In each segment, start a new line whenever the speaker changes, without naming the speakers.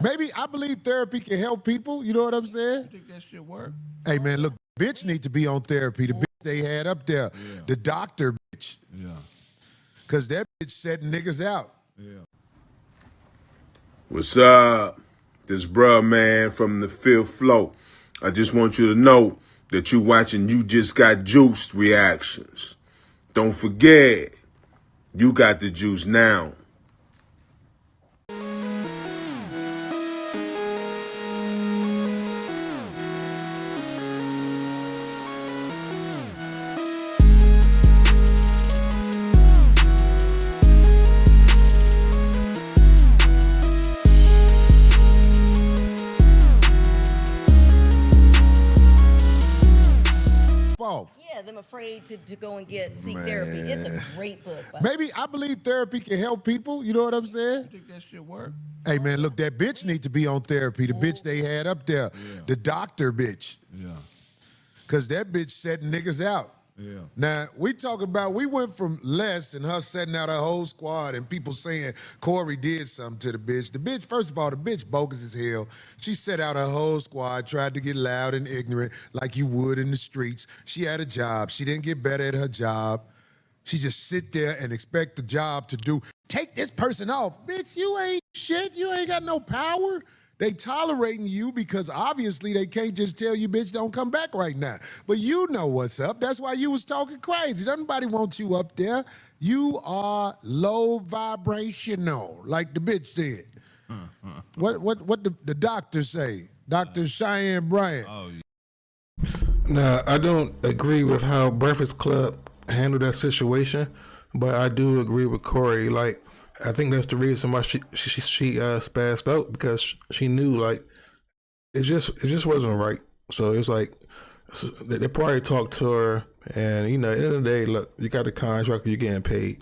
Maybe I believe therapy can help people. You know what I'm saying?
You think that shit work?
Hey, man, look, bitch need to be on therapy. The bitch they had up there, the doctor bitch.
Yeah.
Because that bitch setting niggas out.
Yeah.
What's up? This bruh man from the fifth floor. I just want you to know that you watching You Just Got Juiced reactions. Don't forget, you got the juice now.
Yeah, them afraid to go and seek therapy. It's a great book.
Maybe I believe therapy can help people. You know what I'm saying?
You think that shit work?
Hey, man, look, that bitch need to be on therapy. The bitch they had up there, the doctor bitch.
Yeah.
Because that bitch setting niggas out.
Yeah.
Now, we went from Les and her setting out her whole squad and people saying Corey did something to the bitch. The bitch, first of all, the bitch bogus as hell. She set out her whole squad, tried to get loud and ignorant like you would in the streets. She had a job. She didn't get better at her job. She just sit there and expect the job to do, take this person off. Bitch, you ain't shit. You ain't got no power. They tolerating you because obviously they can't just tell you, bitch, don't come back right now. But you know what's up. That's why you was talking crazy. Nobody wants you up there. You are low vibrational, like the bitch did. What the doctor say? Dr. Cheyenne Bryant.
Oh, yeah.
Now, I don't agree with how Breakfast Club handled that situation, but I do agree with Corey. Like, I think that's the reason why she spazzed out, because she knew, like, it just wasn't right. So it's like they probably talked to her, and you know, at the end of the day, look, you got a contract, you're getting paid,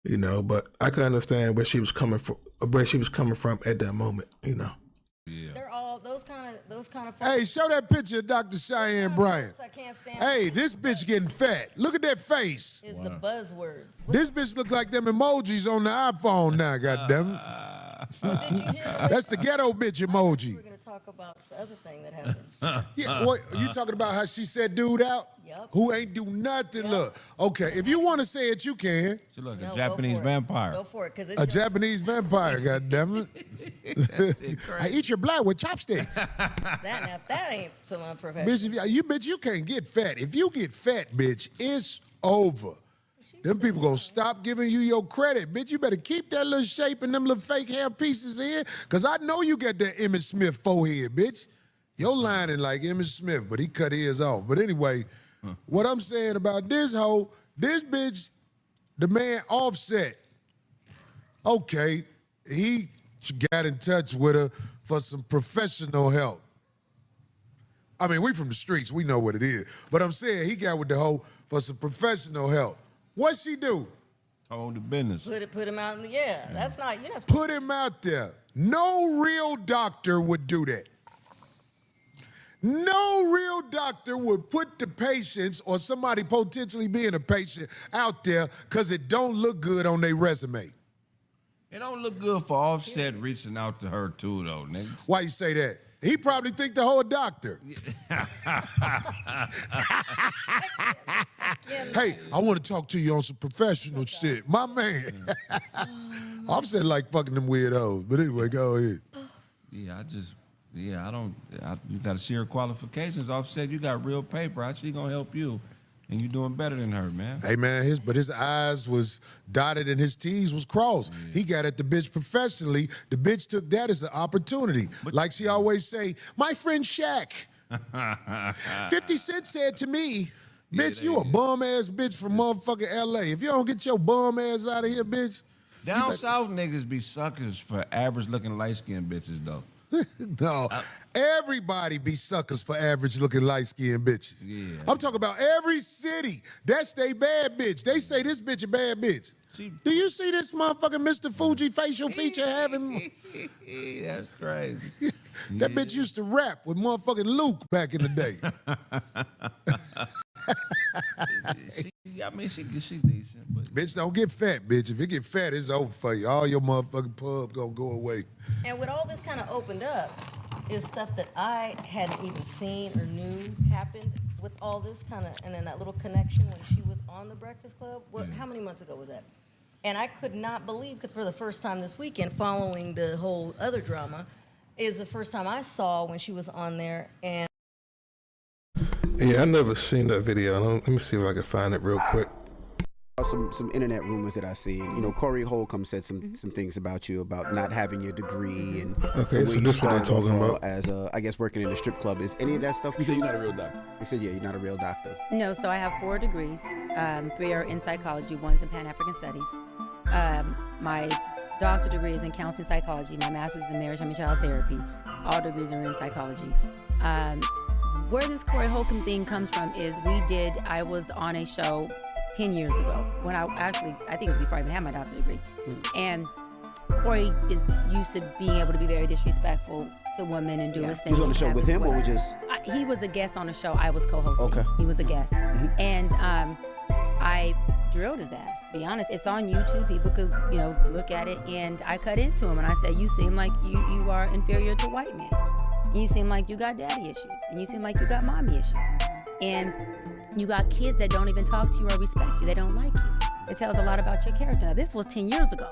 you know. But I can understand where she was coming from, at that moment, you know.
Yeah.
They're all those kind of.
Hey, show that picture of Dr. Cheyenne Bryant.
I can't stand.
Hey, this bitch getting fat. Look at that face.
Is the buzzwords.
This bitch look like them emojis on the iPhone now, goddammit.
Did you hear
That's the ghetto bitch emoji.
We're gonna talk about the other thing that happened.
Yeah, what, you talking about how she said dude out?
Yep.
Who ain't do nothing, look. Okay, if you want to say it, you can.
She look
No,
a
go
Japanese
for it.
vampire.
Go for it, because
A Japanese vampire, goddammit. I eat your blood with chopsticks.
that ain't so unprofessional.
Bitch, you can't get fat. If you get fat, bitch, it's over. Them people gonna stop giving you your credit. Bitch, you better keep that little shape and them little fake hair pieces in, because I know you got that Emmett Smith forehead, bitch. Your line is like Emmett Smith, but he cut his off. But anyway, what I'm saying about this hoe, this bitch, the man Offset, okay, he got in touch with her for some professional help. I mean, we from the streets, we know what it is. But I'm saying he got with the hoe for some professional help. What she do?
Told the business.
Put him out in the That's not
Put him out there. No real doctor would do that. No real doctor would put the patients or somebody potentially being a patient out there because it don't look good on their resume.
It don't look good for Offset reaching out to her too, though, niggas.
Why you say that? He probably think the whole doctor. Hey, I want to talk to you on some professional shit. My man. Offset like fucking them weirdos. But anyway, go ahead.
Yeah, you got to see her qualifications. Offset, you got real paper. How she gonna help you? And you doing better than her, man.
Hey, man, his eyes was dotted and his T's was crossed. Yeah. He got at the bitch professionally. The bitch took that as an opportunity. Like she always say, my friend Shaq, 50 Cent said to me, bitch, you a bum-ass bitch from motherfucking L.A. If you don't get your bum ass out of here, bitch.
Down south niggas be suckers for average-looking light-skinned bitches, though.
No, everybody be suckers for average-looking light-skinned bitches.
Yeah.
I'm talking about every city. That's they bad bitch. They say this bitch a bad bitch. Do you see this motherfucking Mr. Fuji facial feature having?
That's crazy.
That bitch used to rap with motherfucking Luke back in the day.
I mean, she decent, but
Bitch, don't get fat, bitch. If you get fat, it's over for you. All your motherfucking pub gonna go away.
And with all this kind of opened up, is stuff that I hadn't even seen or knew happened with all this kind of, and then that little connection when she was on the Breakfast Club. How many months ago was that? And I could not believe, because for the first time this weekend, following the whole other drama, is the first time I saw when she was on there. And
Yeah, I never seen that video. Let me see if I can find it real quick.
Some internet rumors that I see. You know, Corey Holcomb said some things about you, about not having your degree and
Okay, so this what I'm talking about.
As I guess working in a strip club. Is any of that stuff?
You said you're not a real doctor.
You said you're not a real doctor.
No, so I have 4 degrees. 3 are in psychology, 1's in Pan-African Studies. My doctorate degree is in counseling psychology. My master's is in marriage and child therapy. All degrees are in psychology. Where this Corey Holcomb thing comes from is I was on a show 10 years ago when I think it was before I even had my doctorate degree. And Corey is used to being able to be very disrespectful to women and do his thing.
You was on the show with him, or just?
He was a guest on the show. I was co-hosting.
Okay.
He was a guest. And I drilled his ass, to be honest. It's on YouTube. People could, look at it. And I cut into him and I said, you seem like you are inferior to white men. And you seem like you got daddy issues. And you seem like you got mommy issues. And you got kids that don't even talk to you or respect you. They don't like you. It tells a lot about your character. Now, this was 10 years ago,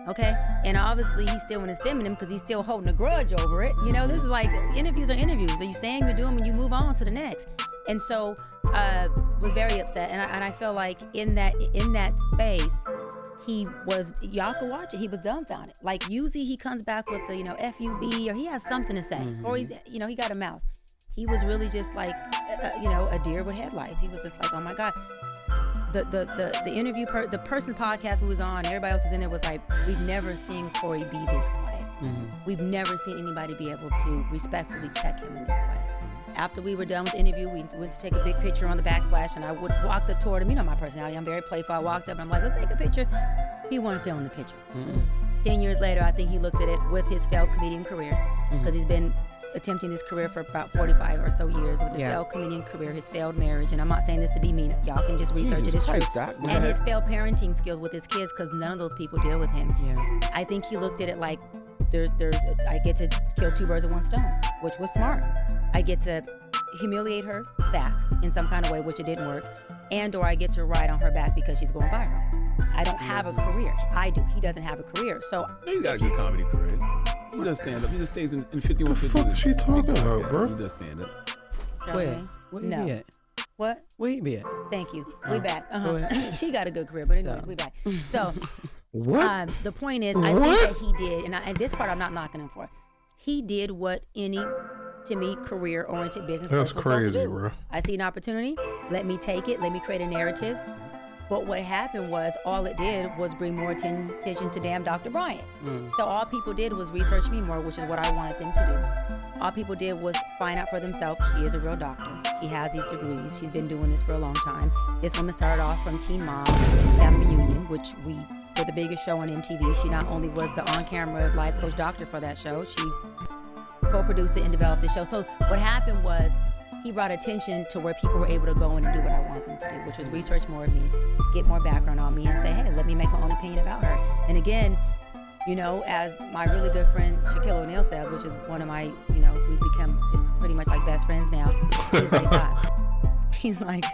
okay? And obviously, he's still in his feminine because he's still holding a grudge over it. This is like, interviews are interviews. Are you saying you do them and you move on to the next? And so, was very upset. And I feel like in that space, he was, y'all could watch it, he was dumbfounded. Like, usually he comes back with the, FUB, or he has something to say. Or he's, he got a mouth. He was really just like, a deer with headlights. He was just like, oh my God. The interview, the person podcast we was on, everybody else was in there, was like, we've never seen Corey be this quiet. We've never seen anybody be able to respectfully check him in this way. After we were done with the interview, we went to take a big picture on the backsplash, and I walked up toward him. My personality, I'm very playful. I walked up and I'm like, let's take a picture. He wanted to film the picture. 10 years later, I think he looked at it with his failed comedian career, because he's been attempting his career for about 45 or so years with his failed comedian career, his failed marriage, and I'm not saying this to be mean. Y'all can just research it. It's true. And his failed parenting skills with his kids, because none of those people deal with him. I think he looked at it like, I get to kill 2 birds with 1 stone, which was smart. I get to humiliate her back in some kind of way, which it didn't work, or I get to ride on her back because she's going viral. I don't have a career. I do. He doesn't have a career. So
you got a good comedy career. He does stand up. He just stays in 5150.
What the fuck is she talking about, bro?
He does stand up.
Where
he be at?
What?
Where he be at?
Thank you. We back. She got a good career, but anyways, we back. So
What?
The point is, I think that he did, and this part I'm not knocking him for. He did what any, to me, career-oriented business
That's
person supposed to
crazy,
do.
bro.
I see an opportunity. Let me take it. Let me create a narrative. But what happened was, all it did was bring more attention to damn Dr. Bryant. So all people did was research me more, which is what I wanted them to do. All people did was find out for themselves, she is a real doctor. She has these degrees. She's been doing this for a long time. This woman started off from Teen Mom, Family Reunion, which we were the biggest show on MTV. She not only was the on-camera life coach doctor for that show, she co-produced it and developed the show. So what happened was, he brought attention to where people were able to go in and do what I wanted them to do, which was research more of me, get more background on me, and say, hey, let me make my own opinion about her. And again, as my really good friend Shaquille O'Neal says, which is one of my, we've become pretty much like best friends now. He's like, Doc. He's like,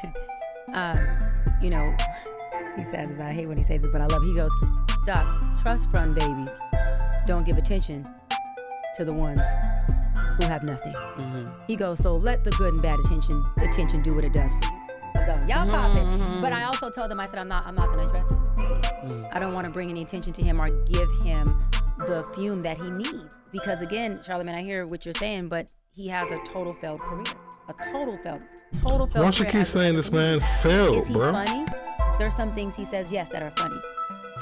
he says this, I hate when he says this, but I love it. He goes, Doc, trust fund babies don't give attention to the ones who have nothing. He goes, so let the good and bad attention do what it does for you. Y'all cop it. But I also told him, I said, I'm not gonna address it. I don't want to bring any attention to him or give him the fume that he needs. Because again, Charlamagne, I hear what you're saying, but he has a total failed career. A total failed career.
Why should you keep saying this man failed,
Is he
bro?
funny? There's some things he says, yes, that are funny.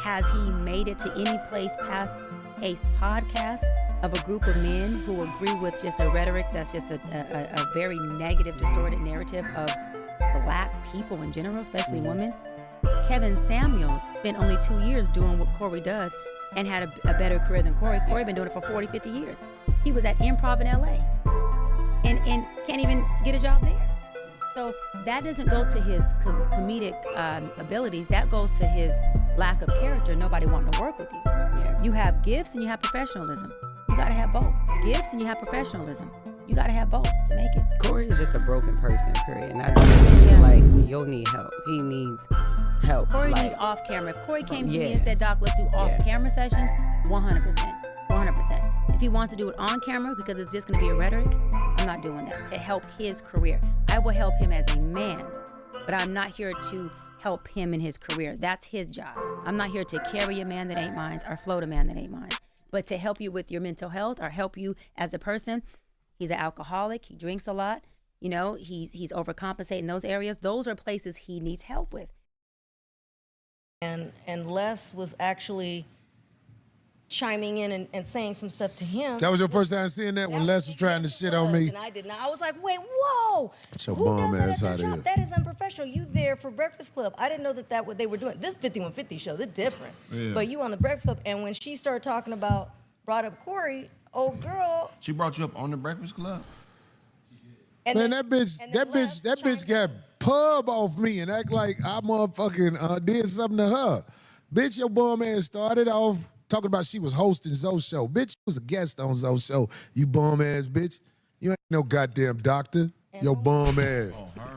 Has he made it to any place past a podcast of a group of men who agree with just a rhetoric that's just a very negative, distorted narrative of Black people in general, especially women? Kevin Samuels spent only 2 years doing what Corey does and had a better career than Corey. Corey been doing it for 40, 50 years. He was at Improv in LA and can't even get a job there. So that doesn't go to his comedic abilities. That goes to his lack of character. Nobody wanting to work with you.
Yeah.
You have gifts and you have professionalism. You gotta have both. Gifts and you have professionalism. You gotta have both to make it.
Corey is just a broken person, period. And I just feel like you'll need help. He needs help.
Corey
like,
needs off camera. If Corey came to me
Yeah.
and said, Doc, let's do off
Yeah.
camera sessions, 100%. 100%. If he wants to do it on camera because it's just gonna be a rhetoric, I'm not doing that. To help his career. I will help him as a man, but I'm not here to help him in his career. That's his job. I'm not here to carry a man that ain't mine or float a man that ain't mine. But to help you with your mental health or help you as a person, he's an alcoholic, he drinks a lot, you know, he's overcompensating in those areas. Those are places he needs help with.
And Les was actually chiming in and saying some stuff to him.
That was your first time seeing that when Les was trying to shit on me?
And I did not. I was like, wait, whoa.
Get your
Who
bum
does that
ass
at
out
their
of
job?
here.
That is unprofessional. You there for Breakfast Club. I didn't know that what they were doing. This 5150 show, they're different.
Yeah.
But you on the Breakfast Club, and when she started talking about, brought up Corey, old girl.
She brought you up on the Breakfast Club?
And
Man,
then-
that bitch,
and
that
then
bitch,
Les
that bitch
chimed
got pub off me and act like I motherfucking did something to her. Bitch, your bum ass started off talking about she was hosting Zoe's show. Bitch, you was a guest on Zoe's show, you bum ass bitch. You ain't no goddamn doctor. Your bum ass.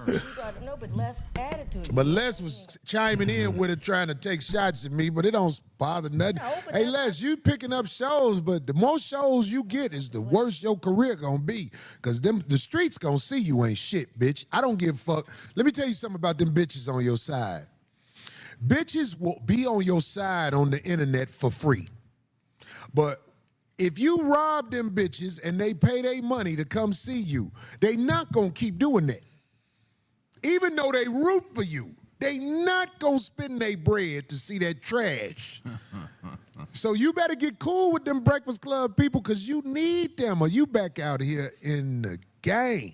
She brought it, no, but Les added to it.
But Les was chiming in with it, trying to take shots at me, but it don't bother nothing.
No, but
Hey,
that's
Les, you picking up shows, but the more shows you get is the worse your career gonna be. Cause the streets gonna see you ain't shit, bitch. I don't give a fuck. Let me tell you something about them bitches on your side. Bitches will be on your side on the internet for free. But if you rob them bitches and they pay their money to come see you, they not gonna keep doing that. Even though they root for you, they not gonna spend their bread to see that trash. So you better get cool with them Breakfast Club people because you need them or you back out here in the game.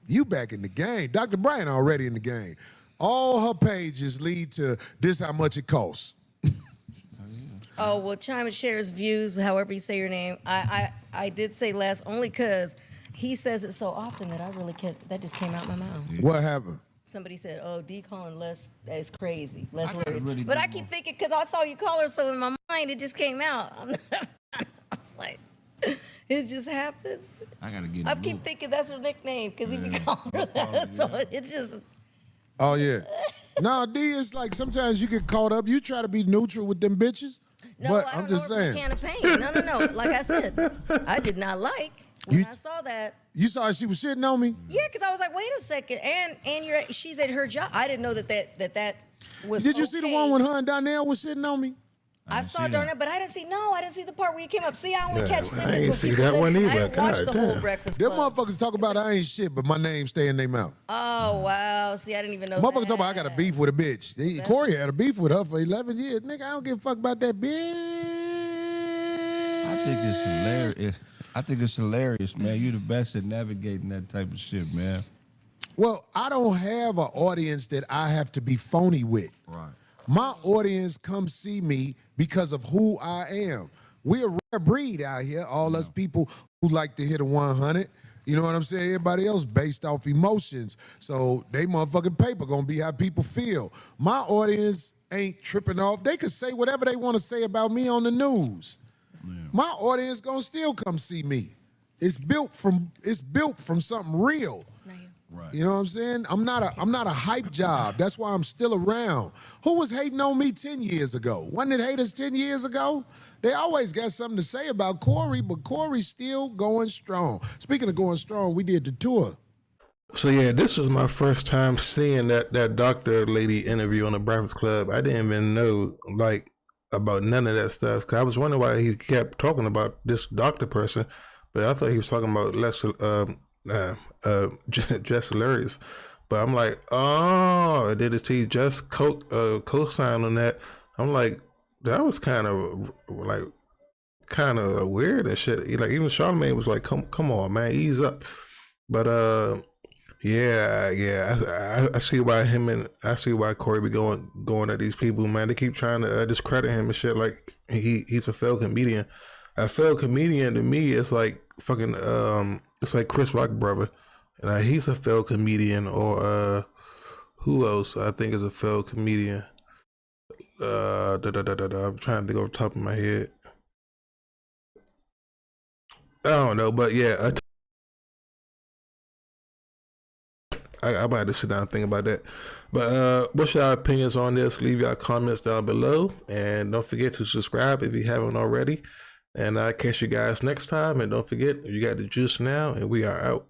You back in the game. Dr. Bryant already in the game. All her pages lead to this how much it costs.
Oh, well, Chime and shares views, however you say your name. I did say Les only because he says it so often that I really can't, that just came out my mouth.
What happened?
Somebody said, oh, D calling Les is crazy. Les
I
hilarious.
really
But
do
I keep
want-
thinking, because I saw you call her, so in my mind, it just came out. I was like, it just happens.
I gotta get in
I
the
keep
loop.
thinking that's her nickname because he be
Yeah.
calling her that. So it's just,
Oh, yeah. No, D, it's like sometimes you get caught up. You try to be neutral with them bitches.
no,
but
I
I'm
don't know
just
her
saying.
from a can of paint. No. Like I said, I did not like when I saw that.
You saw she was shitting on me?
Yeah, because I was like, wait a second, and she's at her job. I didn't know that was.
Did you see the
okay.
one when her and Donnell was shitting on me?
I saw Darnell, but I didn't see the part where you came up. See, I only
Yeah,
catch
I
snippets.
ain't
when
see
people
that
say
one
shit.
either.
I didn't watch
God
the whole
damn.
Breakfast
Them
Club.
motherfuckers talk about I ain't shit, but my name stay in their mouth.
Oh wow! See, I didn't even know.
Motherfuckers
that.
talk about I got a beef with a bitch. Corey had a beef with her for 11 years. Nigga, I don't give a fuck about that bitch.
I think it's hilarious. I think it's hilarious, man. You the best at navigating that type of shit, man.
Well, I don't have an audience that I have to be phony with.
Right.
My audience comes see me because of who I am. We're a rare breed out here, all us people who like to hit a 100. You know what I'm saying? Everybody else based off emotions. So they motherfucking paper gonna be how people feel. My audience ain't tripping off. They could say whatever they want to say about me on the news. My audience gonna still come see me. It's built from something real.
Right.
You know what I'm saying? I'm not a hype job. That's why I'm still around. Who was hating on me 10 years ago? Wasn't it haters 10 years ago? They always got something to say about Corey, but Corey's still going strong. Speaking of going strong, we did the tour.
So yeah, this was my first time seeing that doctor lady interview on the Breakfast Club. I didn't even know about none of that stuff. 'Cause I was wondering why he kept talking about this doctor person, but I thought he was talking about Jess Hilarious. But I'm like, oh, did it see just co-sign on that? I'm like, that was kind of weird and shit. Like even Charlamagne was like, come on, man, ease up. But I see why Corey be going at these people, man. They keep trying to discredit him and shit. Like he's a failed comedian. A failed comedian to me is like fucking it's like Chris Rock brother. and he's a failed comedian. Or who else I think is a failed comedian? I'm trying to think off the top of my head. I don't know, but yeah, I might have to sit down and think about that. But what's your opinions on this? Leave your comments down below, and don't forget to subscribe if you haven't already. And I'll catch you guys next time. And don't forget, you got the juice now, and we are out.